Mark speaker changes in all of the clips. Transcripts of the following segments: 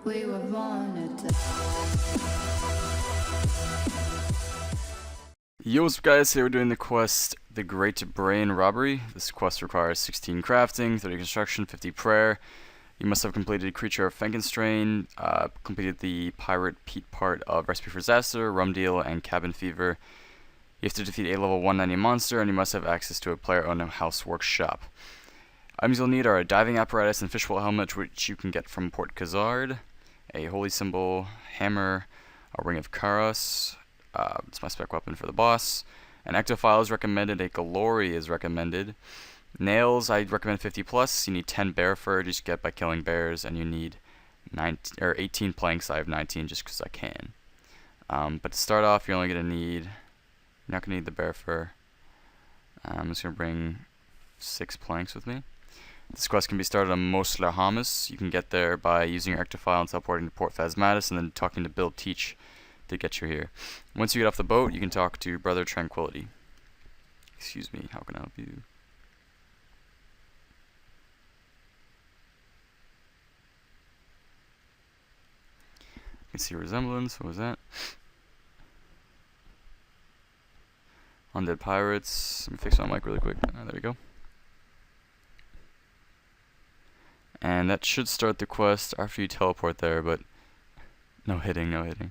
Speaker 1: We were born to.
Speaker 2: Yo, what's up guys, here we're doing the quest, The Great Brain Robbery. This quest requires 16 crafting, 30 construction, 50 prayer. You must have completed Creature of Frankenstrain, completed the Pirate Pete part of Recipe for Disaster, Rum Deal, and Cabin Fever. You have to defeat a level 190 monster, and you must have access to a player-owned house workshop. Items you'll need are a diving apparatus and fishbowl helmet, which you can get from Port Khazard, a holy symbol, hammer, a ring of Karas. It's my spec weapon for the boss. An ectophile is recommended. A glory is recommended. Nails, I recommend 50 plus. You need 10 bear fur, just get by killing bears, and you need 18 planks. I have 19 just because I can. But to start off, you're not gonna need the bear fur. I'm just gonna bring 6 planks with me. This quest can be started on Mos Lahamis. You can get there by using your ectophile and teleporting to Port Phasmatis, and then talking to Bill Teach to get you here. Once you get off the boat, you can talk to Brother Tranquility. Excuse me, how can I help you? You can see resemblance. What was that? Undead pirates. Let me fix my mic really quick. There we go. And that should start the quest after you teleport there, but no hitting, no hitting.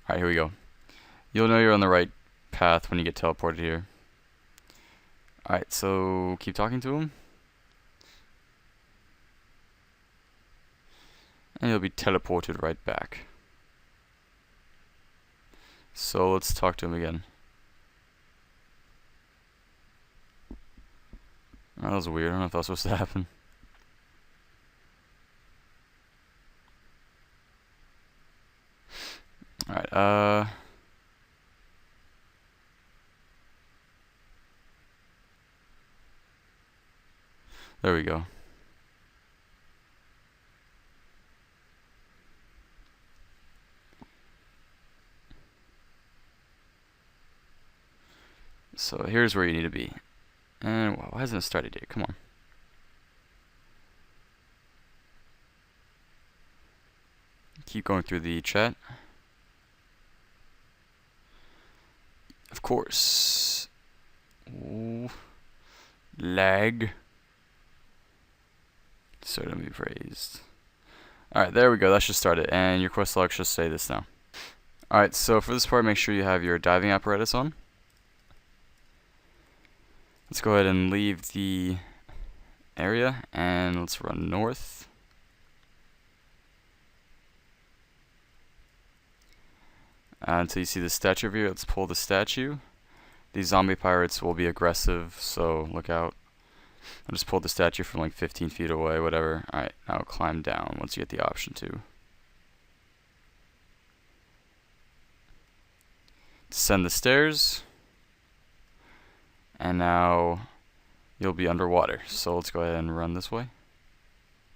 Speaker 2: Alright, here we go. You'll know you're on the right path when you get teleported here. Alright, so keep talking to him. And you'll be teleported right back. So let's talk to him again. Oh, that was weird. I don't know if that was supposed to happen. Alright, there we go. So here's where you need to be. And why hasn't it started yet? Come on. Keep going through the chat. Of course. Ooh. Lag. So to be praised. Alright, there we go. That should start it. And your quest log should say this now. Alright, so for this part, make sure you have your diving apparatus on. Let's go ahead and leave the area and let's run north. Until you see the statue over here, let's pull the statue. These zombie pirates will be aggressive, so look out. I'll just pull the statue from like 15 feet away, whatever. Alright, now climb down once you get the option to. Descend the stairs. And now you'll be underwater. So let's go ahead and run this way.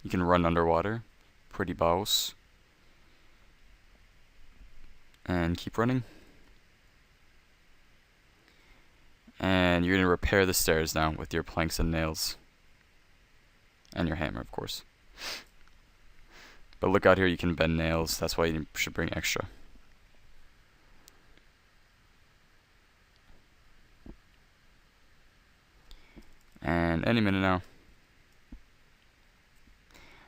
Speaker 2: You can run underwater. Pretty boss. And keep running. And you're going to repair the stairs now with your planks and nails. And your hammer, of course. But look out here, you can bend nails. That's why you should bring extra. And any minute now.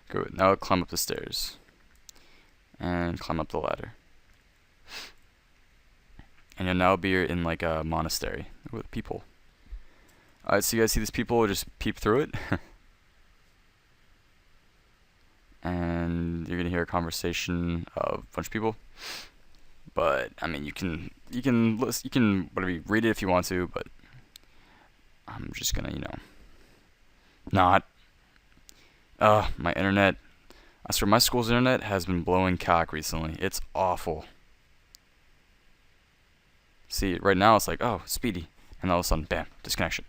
Speaker 2: Good. Now climb up the stairs. And climb up the ladder. And you'll now be in like a monastery with people. Alright, so you guys see these people, just peep through it. And you're gonna hear a conversation of a bunch of people. But I mean, you can whatever, you read it if you want to, but I'm just gonna, not. My internet. I swear my school's internet has been blowing cock recently. It's awful. See, right now it's like, oh, speedy. And all of a sudden, bam, disconnection.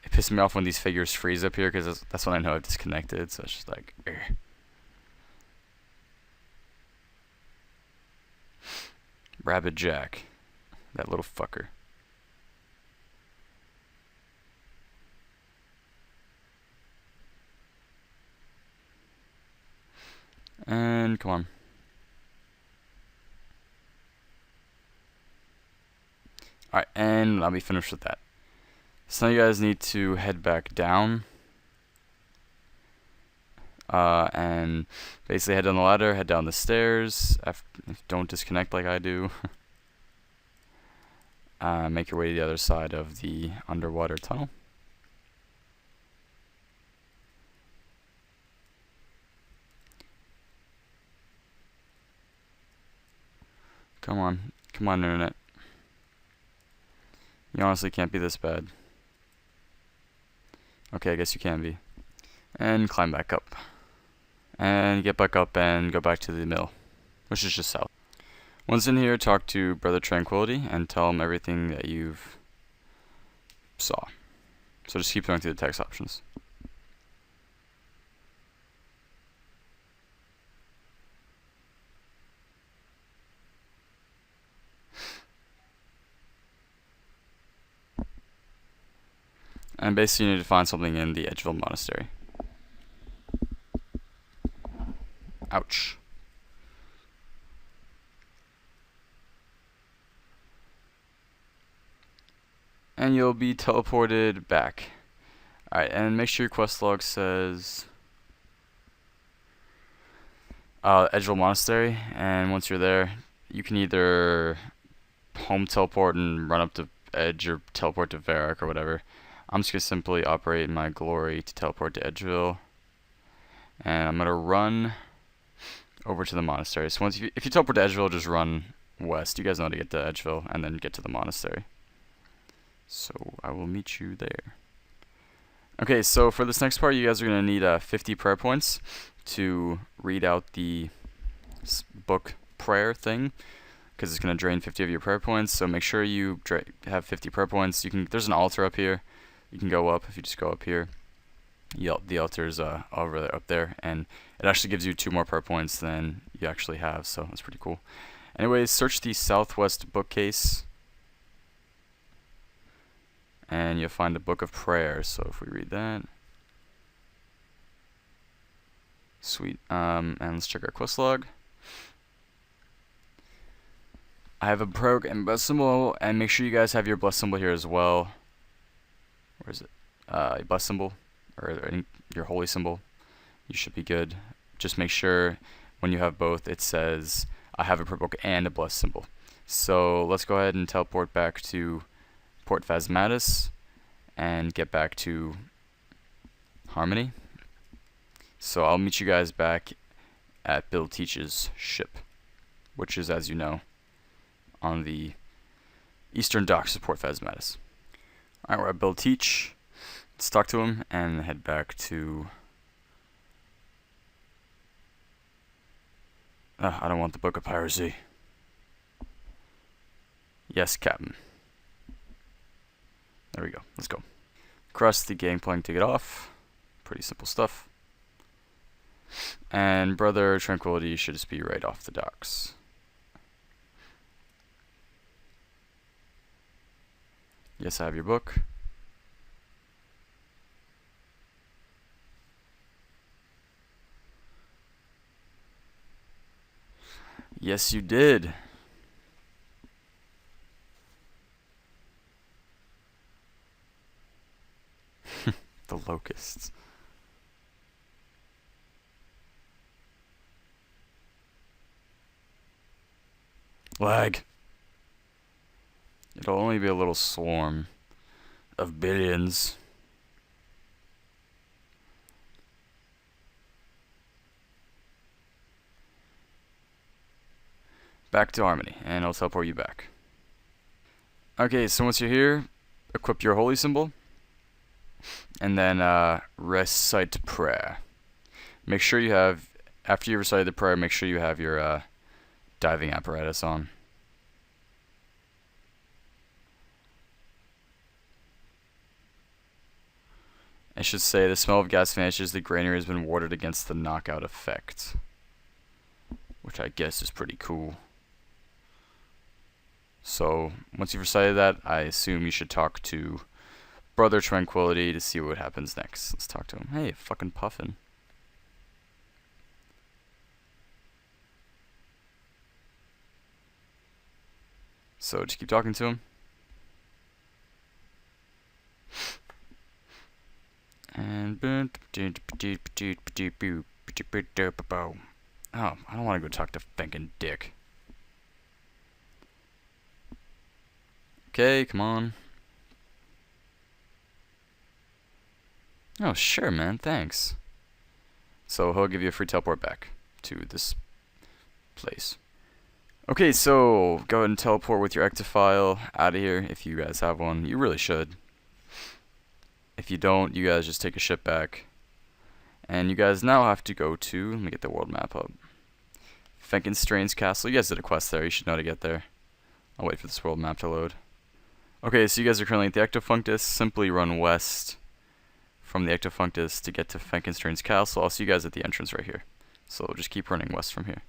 Speaker 2: It pisses me off when these figures freeze up here, because that's when I know I've disconnected. So it's just like, ugh. Rabbit Jack. That little fucker. And come on. Alright, and I'll be finished with that. So now you guys need to head back down. And basically head down the ladder, head down the stairs. Don't disconnect like I do. Make your way to the other side of the underwater tunnel. Come on, internet. You honestly can't be this bad. Okay, I guess you can be. And climb back up. And get back up and go back to the mill, which is just south. Once in here, talk to Brother Tranquility and tell him everything that you've saw. So just keep going through the text options. And basically you need to find something in the Edgeville Monastery. Ouch. And you'll be teleported back. Alright, and make sure your quest log says Edgeville Monastery, and once you're there, you can either home teleport and run up to Edge or teleport to Varrock or whatever. I'm just going to simply operate my glory to teleport to Edgeville. And I'm going to run over to the monastery. So if you teleport to Edgeville, just run west. You guys know how to get to Edgeville and then get to the monastery. So I will meet you there. Okay, so for this next part, you guys are going to need 50 prayer points to read out the book prayer thing, because it's going to drain 50 of your prayer points. So make sure you have 50 prayer points. There's an altar up here. You can go up if you just go up here. The altar's up there, and it actually gives you 2 more prayer points than you actually have, so that's pretty cool. Anyways, search the southwest bookcase, and you'll find the Book of Prayer. So if we read that, sweet. And let's check our quest log. I have a prayer and bless symbol, and make sure you guys have your bless symbol here as well. Where is it? Your bless symbol, or your holy symbol. You should be good. Just make sure when you have both, it says I have a prayer book and a bless symbol. So let's go ahead and teleport back to Port Phasmatis and get back to Harmony. So I'll meet you guys back at Bill Teach's ship, which is, as you know, on the eastern docks of Port Phasmatis. Alright, we're at Bill Teach. Let's talk to him and head back to... I don't want the Book of Piracy. Yes, Captain. There we go. Let's go. Cross the gangplank to get off. Pretty simple stuff. And Brother Tranquility should just be right off the docks. Yes, I have your book. Yes, you did. The locusts. Lag. It'll only be a little swarm of billions. Back to Harmony, and I'll teleport you back. Okay, so once you're here, equip your holy symbol, and then recite prayer. Make sure you have, after you recite the prayer, make sure you have your diving apparatus on. I should say, the smell of gas vanishes, the granary has been warded against the knockout effect. Which I guess is pretty cool. So, once you've recited that, I assume you should talk to Brother Tranquility to see what happens next. Let's talk to him. Hey, fucking Puffin. So just keep talking to him. And oh, I don't want to go talk to Finkin' Dick. Okay, come on. Oh, sure, man, thanks. So he'll give you a free teleport back to this place. Okay, so go ahead and teleport with your ectophile out of here if you guys have one. You really should. If you don't, you guys just take a ship back. And you guys now have to go to, let me get the world map up. Frankenstein's castle. You guys did a quest there. You should know how to get there. I'll wait for this world map to load. Okay, so you guys are currently at the Ectofunctus. Simply run west from the Ectofunctus to get to Frankenstein's castle. I'll see you guys at the entrance right here. So just keep running west from here.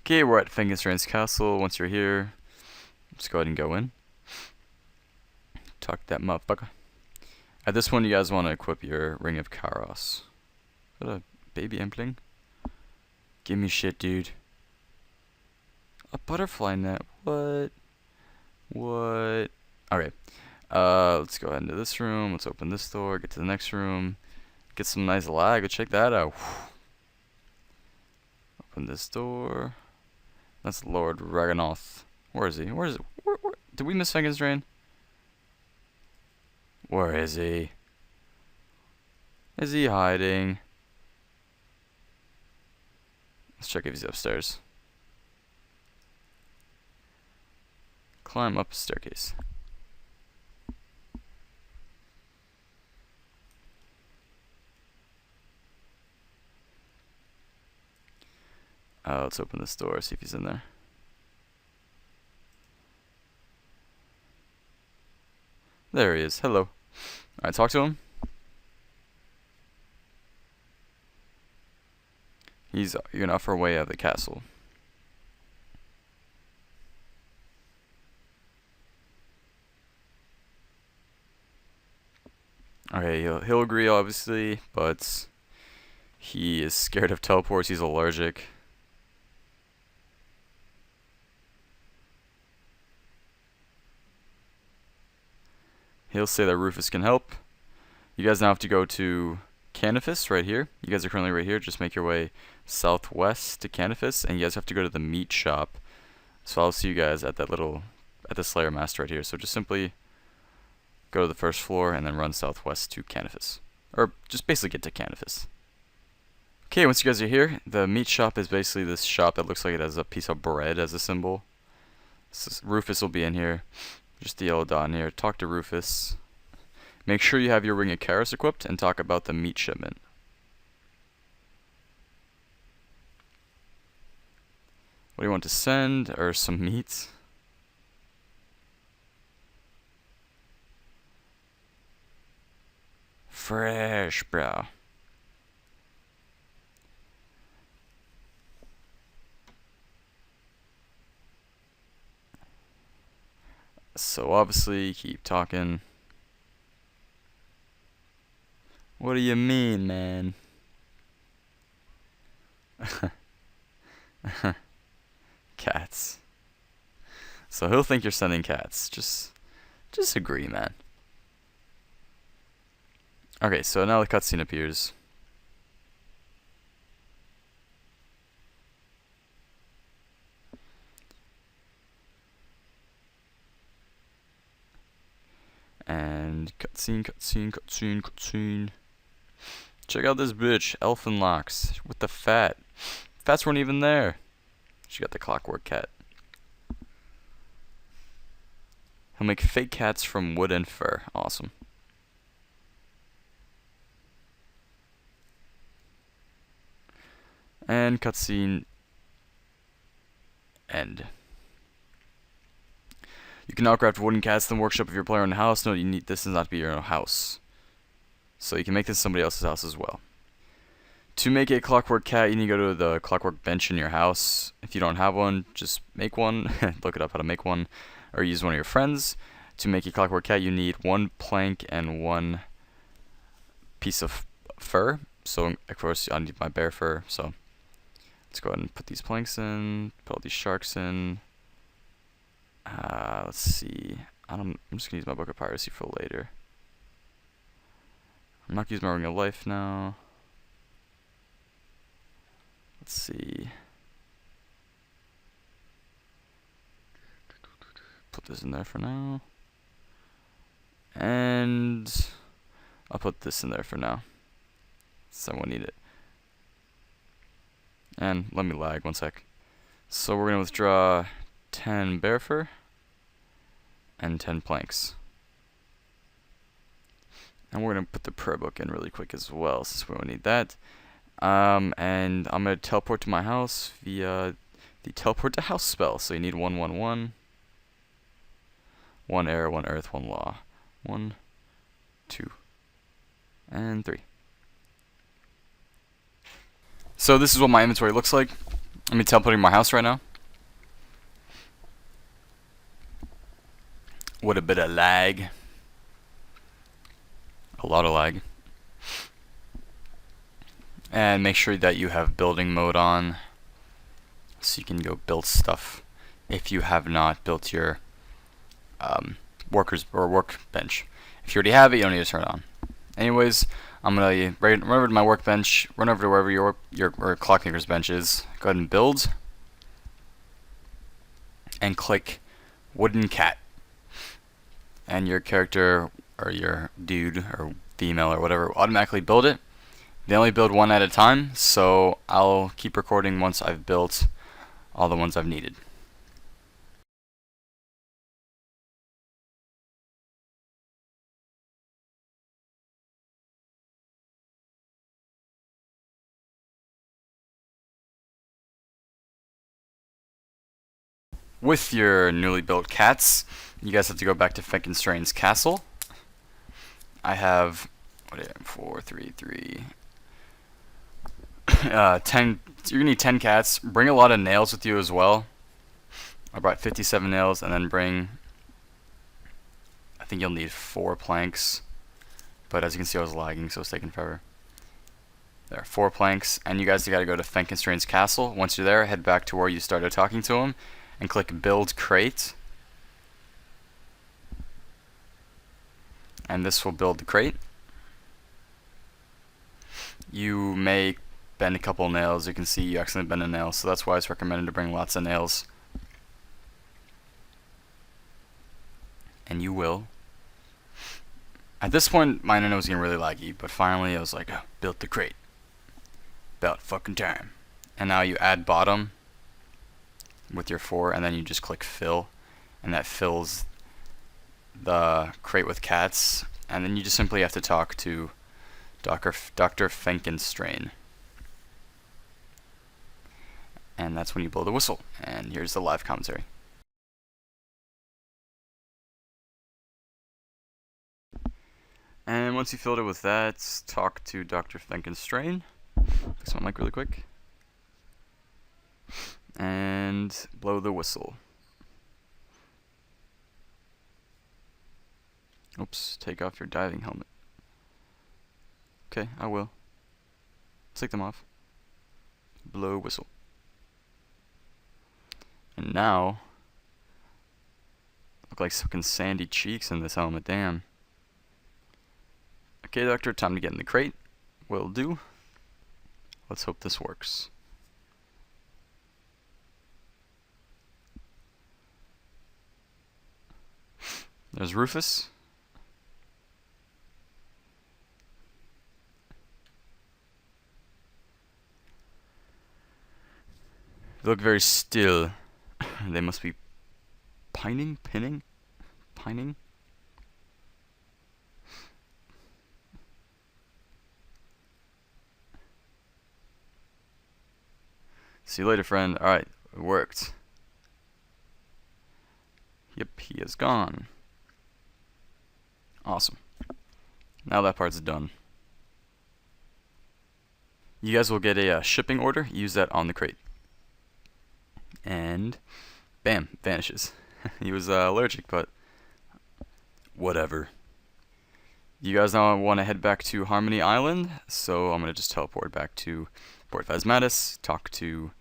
Speaker 2: Okay, we're at Frankenstein's castle. Once you're here, just go ahead and go in. Talk to that motherfucker. At this one, you guys want to equip your Ring of Kairos. Is that a baby impling? Give me shit, dude. A butterfly net. What? What? Okay. Let's go ahead into this room. Let's open this door. Get to the next room. Get some nice lag. Go check that out. Open this door. That's Lord Raganoth. Where is he? Where is it? Where? Did we miss Frankenstein? Where is he? Is he hiding? Let's check if he's upstairs. Climb up a staircase. Let's open this door, see if he's in there. There he is. Hello. Alright, talk to him. You're not far away out of the castle. Okay, he'll agree, obviously, but he is scared of teleports. He's allergic. He'll say that Rufus can help. You guys now have to go to Canifis right here. You guys are currently right here. Just make your way southwest to Canifis, and you guys have to go to the meat shop. So I'll see you guys at the Slayer Master right here. So just simply go to the first floor and then run southwest to Canifis. Or just basically get to Canifis. Okay, once you guys are here, the meat shop is basically this shop that looks like it has a piece of bread as a symbol. Rufus will be in here. Just the yellow dot in here. Talk to Rufus. Make sure you have your Ring of Kairos equipped and talk about the meat shipment. What do you want to send? Or some meat? Fresh, bro. So obviously, keep talking. What do you mean, man? Cats. So he'll think you're sending cats. Just agree, man. Okay, so now the cutscene appears. And cutscene. Check out this bitch, Elfin Locks, with the fat. Fats weren't even there. She got the clockwork cat. He'll make fake cats from wood and fur. Awesome. And cutscene end. You can now craft wooden cats in the workshop of your player in the house. No, this does not to be your own house. So you can make this somebody else's house as well. To make a clockwork cat, you need to go to the clockwork bench in your house. If you don't have one, just make one. Look it up how to make one. Or use one of your friends. To make a clockwork cat, you need one plank and one piece of fur. So, of course, I need my bear fur. So, let's go ahead and put these planks in. Put all these sharks in. Let's see. I'm just gonna use my book of piracy for later. I'm not gonna use my ring of life now. Let's see. Put this in there for now. And I'll put this in there for now. Someone need it. And let me lag 1 sec. So we're gonna withdraw 10 bear fur and 10 planks. And we're gonna put the prayer book in really quick as well, since we don't need that. And I'm gonna teleport to my house via the teleport to house spell. So you need 1, 1, 1. 1 air, 1 earth, 1 law. 1, 2, and 3. So this is what my inventory looks like. I'm teleporting my house right now. What a bit of lag. A lot of lag. And make sure that you have building mode on, so you can go build stuff if you have not built your workers or workbench. If you already have it, you don't need to turn it on. Anyways, I'm gonna run over to my workbench, run over to wherever your clockmaker's bench is. Go ahead and build, and click wooden cat, and your character or your dude or female or whatever will automatically build it. They only build one at a time, so I'll keep recording once I've built all the ones I've needed. With your newly built cats, you guys have to go back to Frankenstein's castle. I have 4, 3, 3. 10. You're gonna need 10 cats. Bring a lot of nails with you as well. I brought 57 nails, and then bring. I think you'll need 4 planks. But as you can see, I was lagging, so it's taking forever. There, 4 planks, and you guys gotta go to Frankenstein's castle. Once you're there, head back to where you started talking to him, and click Build Crate. And this will build the crate. You may bend a couple nails. You can see you accidentally bend a nail, so that's why it's recommended to bring lots of nails. And you will. At this point, my internet was getting really laggy, but finally I was like, oh, built the crate. About fucking time. And now you add bottom with your 4, and then you just click fill, and that fills the crate with cats, and then you just simply have to talk to Dr. Frankenstein. And that's when you blow the whistle. And here's the live commentary. And once you filled it with that, talk to Dr. Frankenstein. Fix my mic really quick. And blow the whistle. Oops, take off your diving helmet. Okay, I will. Take them off. Blow whistle. And now, look like fucking sandy cheeks in this helmet, damn. Okay, Doctor, time to get in the crate. Will do. Let's hope this works. There's Rufus. They look very still. They must be pining? See you later, friend. Alright, it worked. Yep, he is gone. Awesome. Now that part's done. You guys will get a shipping order. Use that on the crate. And bam, vanishes. He was allergic, but whatever. You guys now want to head back to Harmony Island, so I'm going to just teleport back to Port Phasmatis, talk to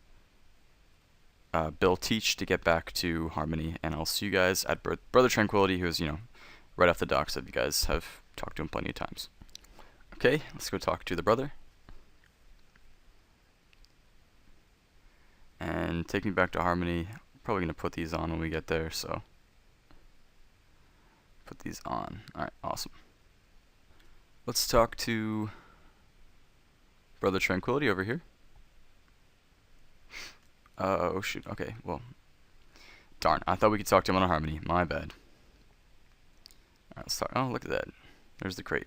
Speaker 2: Bill Teach to get back to Harmony, and I'll see you guys at Brother Tranquility, who's, right off the docks that you guys have talked to him plenty of times. Okay, let's go talk to the brother. And take me back to Harmony. Probably going to put these on when we get there, so put these on. Alright, awesome. Let's talk to Brother Tranquility over here. Oh shoot, okay, well, darn, I thought we could talk to him on Harmony, my bad. Alright, let's talk. Oh, look at that. There's the crate.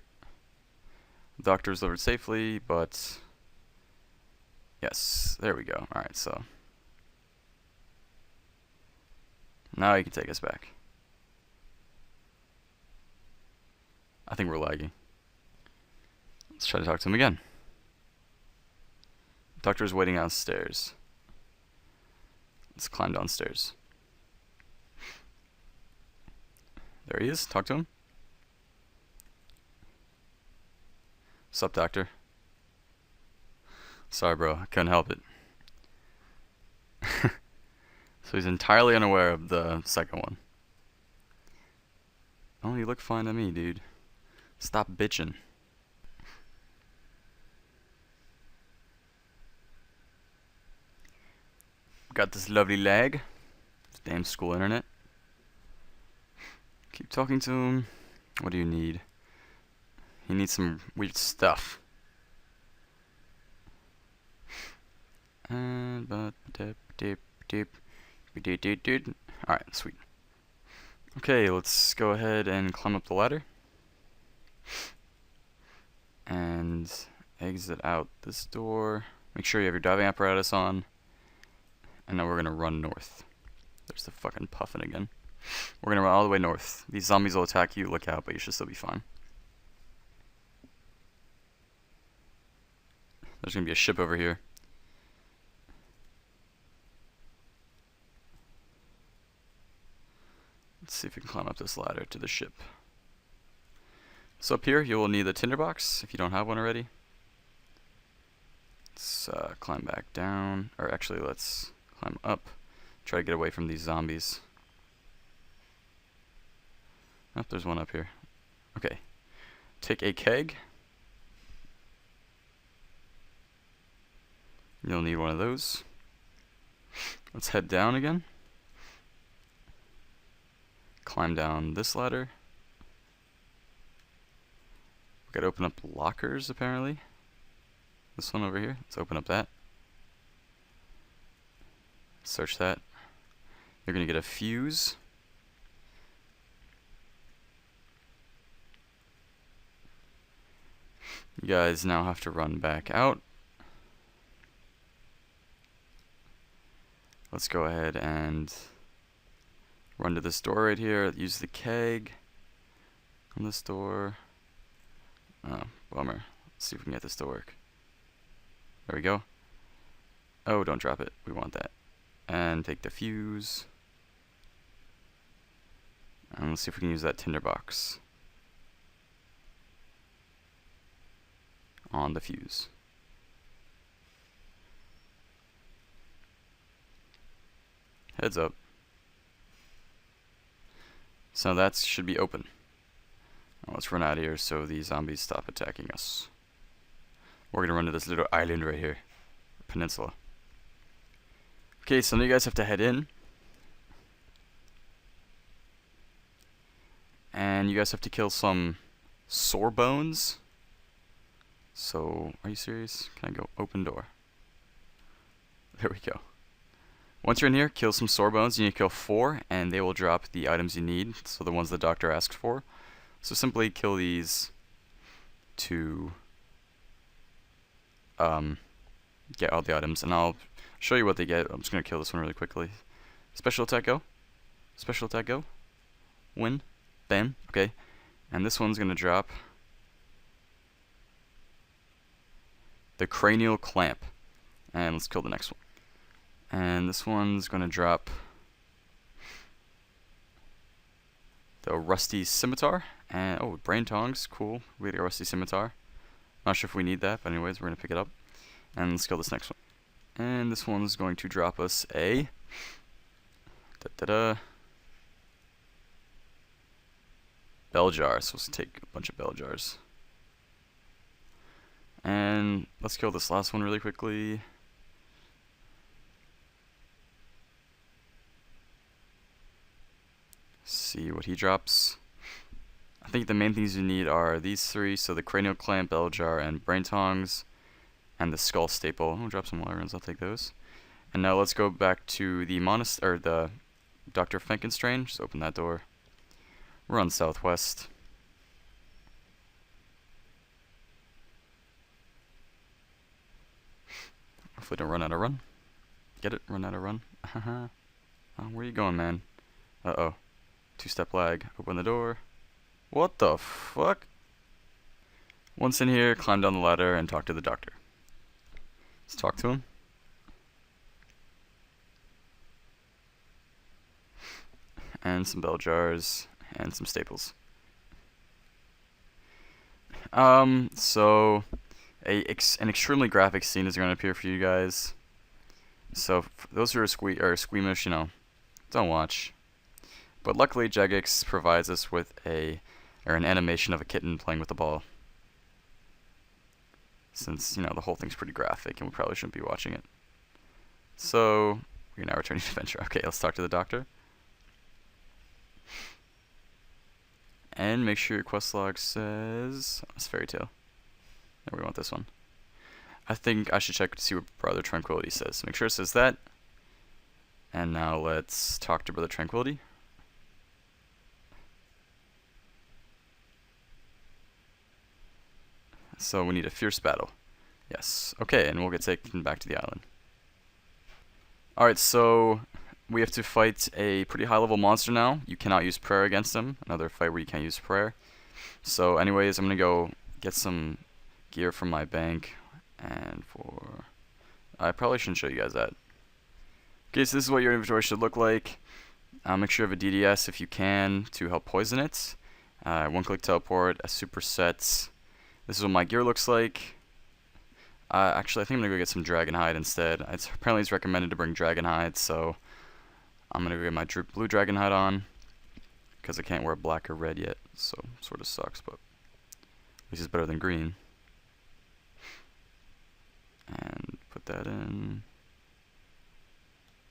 Speaker 2: The doctor was delivered safely, but yes, there we go. Alright, so now he can take us back. I think we're lagging. Let's try to talk to him again. The doctor's waiting downstairs. Let's climb downstairs. There he is. Talk to him. Sup, doctor? Sorry, bro. I couldn't help it. So he's entirely unaware of the second one. Oh, you look fine to me, dude. Stop bitching. Got this lovely lag. This damn school internet. Keep talking to him. What do you need? He needs some weird stuff. Alright, sweet. Okay, let's go ahead and climb up the ladder. And exit out this door. Make sure you have your diving apparatus on. And now we're gonna run north. There's the fucking puffin again. We're gonna run all the way north. These zombies will attack you, look out, but you should still be fine. There's gonna be a ship over here. Let's see if we can climb up this ladder to the ship. So up here, you will need a tinderbox if you don't have one already. Let's climb back down, or actually let's climb up. Try to get away from these zombies. Oh, there's one up here. Okay. Take a keg. You'll need one of those. Let's head down again. Climb down this ladder. We gotta open up lockers, apparently. This one over here. Let's open up that. Search that. You're gonna get a fuse. You guys now have to run back out. Let's go ahead and run to this door right here. Use the keg on this door. Oh, bummer. Let's see if we can get this to work. There we go. Oh, don't drop it. We want that. And take the fuse. And let's see if we can use that tinderbox on the fuse. Heads up. So that should be open. Now let's run out of here so the zombies stop attacking us. We're gonna run to this little island right here. Peninsula. Okay, so now you guys have to head in. And you guys have to kill some sore bones. So, are you serious? Can I go open door? There we go. Once you're in here, kill some sore bones. You need to kill 4, and they will drop the items you need. So the ones the doctor asked for. So simply kill these to get all the items, and I'll show you what they get. I'm just gonna kill this one really quickly. Special attack go. Special attack go. Win. Bam. Okay. And this one's gonna drop the cranial clamp. And let's kill the next one. And this one's gonna drop the rusty scimitar. And oh, brain tongs, cool. We got a rusty scimitar. Not sure if we need that, but anyways, we're gonna pick it up. And let's kill this next one. And this one's going to drop us a Da-da-da. Bell jars. So let's take a bunch of bell jars. And let's kill this last one really quickly. See what he drops. I think the main things you need are these three, so the cranial clamp, bell jar, and brain tongs, and the skull staple. I'll drop some water runes, I'll take those. And now let's go back to the monastery, or the Dr. Frankenstein. Just open that door. We're on southwest. Hopefully don't run out of run. Get it? Run out of run. Oh, where you going, man? Uh-oh. Two-step lag. Open the door. What the fuck? Once in here, climb down the ladder and talk to the doctor. Let's talk to him. And some bell jars and some staples. So an extremely graphic scene is going to appear for you guys. So for those who are squeamish, you know, don't watch. But luckily, Jagex provides us with an animation of a kitten playing with the ball. Since, you know, the whole thing's pretty graphic and we probably shouldn't be watching it. So, we're now returning to adventure. Okay, let's talk to the doctor. And make sure your quest log says... Oh, it's Fairy Tale. No, we want this one. I think I should check to see what Brother Tranquility says. So make sure it says that. And now let's talk to Brother Tranquility. So we need a fierce battle. Yes. Okay, and we'll get taken back to the island. Alright, so we have to fight a pretty high level monster now. You cannot use prayer against him. Another fight where you can't use prayer. So anyways, I'm going to go get some gear from my bank. And I probably shouldn't show you guys that. Okay, so this is what your inventory should look like. Make sure you have a DDS if you can to help poison it. One-click teleport, a superset. This is what my gear looks like. Actually, I think I'm going to go get some dragon hide instead. Apparently it's recommended to bring dragon hide, so I'm going to go get my blue dragon hide on. Because I can't wear black or red yet, so sort of sucks, but at least it's better than green. And put that in.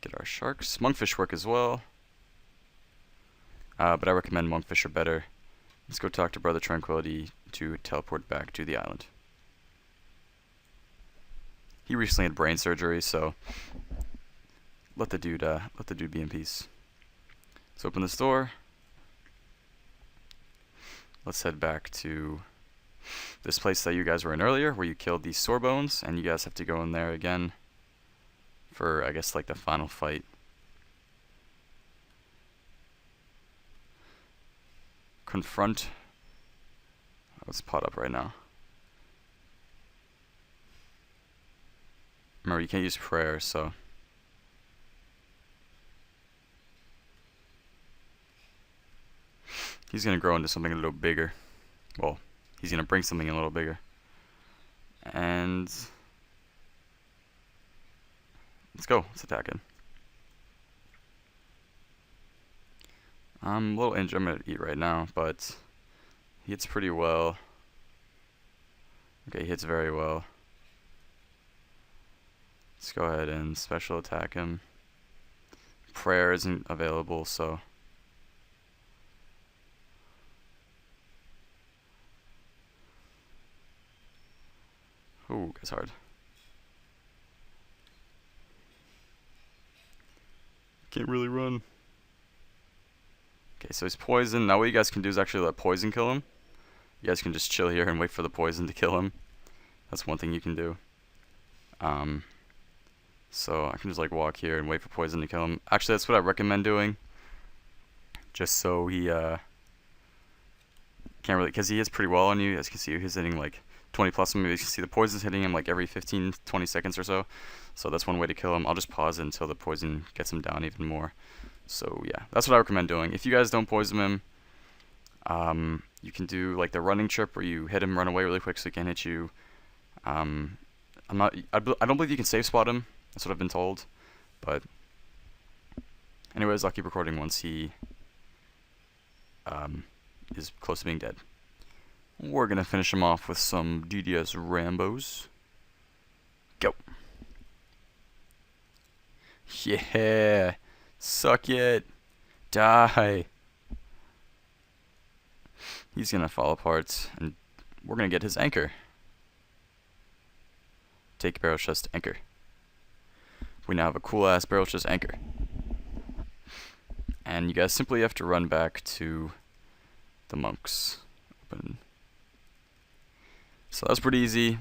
Speaker 2: Get our sharks. Monkfish work as well. But I recommend monkfish are better. Let's go talk to Brother Tranquility to teleport back to the island. He recently had brain surgery, so let the dude be in peace. Let's open this door. Let's head back to this place that you guys were in earlier, where you killed these Sorebones, and you guys have to go in there again for, I guess, like the final fight. Confront. Let's pot up right now. Remember, you can't use prayer, so. He's going to grow into something a little bigger. Well, he's going to bring something a little bigger. And let's go. Let's attack him. I'm a little injured. I'm going to eat right now, but he hits pretty well. Okay, he hits very well. Let's go ahead and special attack him. Prayer isn't available, so. Ooh, that's hard. Can't really run. Okay, so he's poisoned. Now what you guys can do is actually let poison kill him. You guys can just chill here and wait for the poison to kill him. That's one thing you can do. So I can just like walk here and wait for poison to kill him. Actually, that's what I recommend doing. Just so he can't really, because he hits pretty well on you. As you can see, he's hitting like 20 plus. Maybe you can see the poison's hitting him like every 15-20 seconds or so. So that's one way to kill him. I'll just pause it until the poison gets him down even more. So yeah, that's what I recommend doing. If you guys don't poison him, you can do like the running trip where you hit him, run away really quick so he can't hit you. I don't believe you can safe spot him. That's what I've been told. But Anyways, I'll keep recording once he is close to being dead. We're gonna finish him off with some DDS Rambos. Go. Yeah. Suck it. Die. He's gonna fall apart, and we're gonna get his anchor. Take Barrelchest anchor. We now have a cool ass Barrelchest anchor. And you guys simply have to run back to the monks. Open. So that was pretty easy.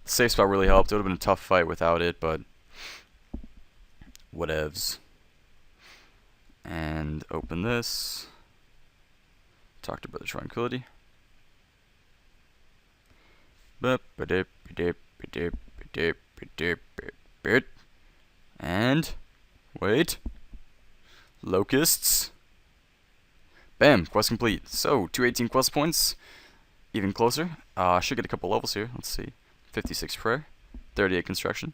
Speaker 2: Safe spot really helped. It would have been a tough fight without it, but whatevs. And open this. Talk to Brother Tranquility. And wait. Locusts. Bam, quest complete. So 218 quest points. Even closer. Should get a couple levels here. Let's see. 56 prayer. 38 construction.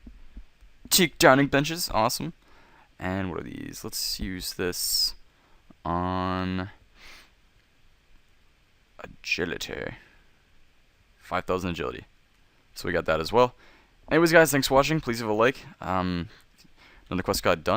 Speaker 2: Teak dining benches. Awesome. And what are these? Let's use this on agility. 5,000 agility. So we got that as well. Anyways, guys, thanks for watching. Please leave a like. Another quest got done.